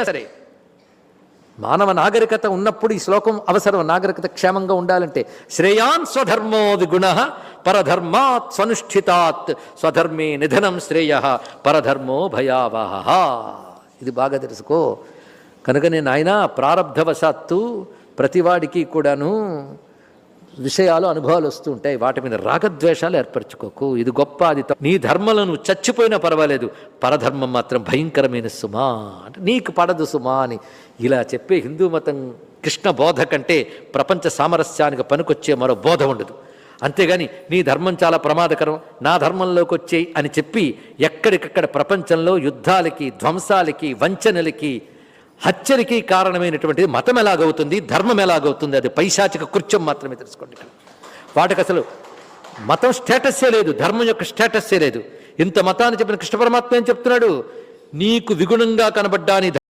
సరే మానవ నాగరికత ఉన్నప్పుడు ఈ శ్లోకం అవసరం. నాగరికత క్షేమంగా ఉండాలంటే శ్రేయాన్ స్వధర్మో విగుణ పరధర్మాత్ స్వనుష్ఠితాత్ స్వధర్మే నిధనం శ్రేయ పరధర్మో భయావహ. ఇది బాగా తెలుసుకో. కనుకనే నాయన ప్రారబ్ధవశాత్తు ప్రతివాడికి కూడాను విషయాలు అనుభవాలు వస్తూ ఉంటాయి. వాటి మీద రాగద్వేషాలు ఏర్పరచుకోకు. ఇది గొప్ప, అది నీ ధర్మలను చచ్చిపోయినా పర్వాలేదు, పరధర్మం మాత్రం భయంకరమైన సుమా అంటే నీకు పడదు సుమా అని ఇలా చెప్పే హిందూ మతం కృష్ణ బోధ కంటే ప్రపంచ సామరస్యానికి పనికొచ్చే మరో బోధ ఉండదు. అంతేగాని నీ ధర్మం చాలా ప్రమాదకరం, నా ధర్మంలోకి వచ్చేయి అని చెప్పి ఎక్కడికక్కడ ప్రపంచంలో యుద్ధాలకి, ధ్వంసాలకి, వంచనలకి, హత్యలకి కారణమైనటువంటిది మతం ఎలాగవుతుంది, ధర్మం ఎలాగవుతుంది? అది పైశాచిక కృత్యం మాత్రమే తెలుసుకోండి. వాటికి అసలు మతం స్టేటస్సే లేదు, ధర్మం యొక్క స్టేటస్సే లేదు. ఇంత మతాన్ని చెప్పిన కృష్ణ పరమాత్మ ఏం చెప్తున్నాడు? నీకు విగుణంగా కనబడ్డా నీ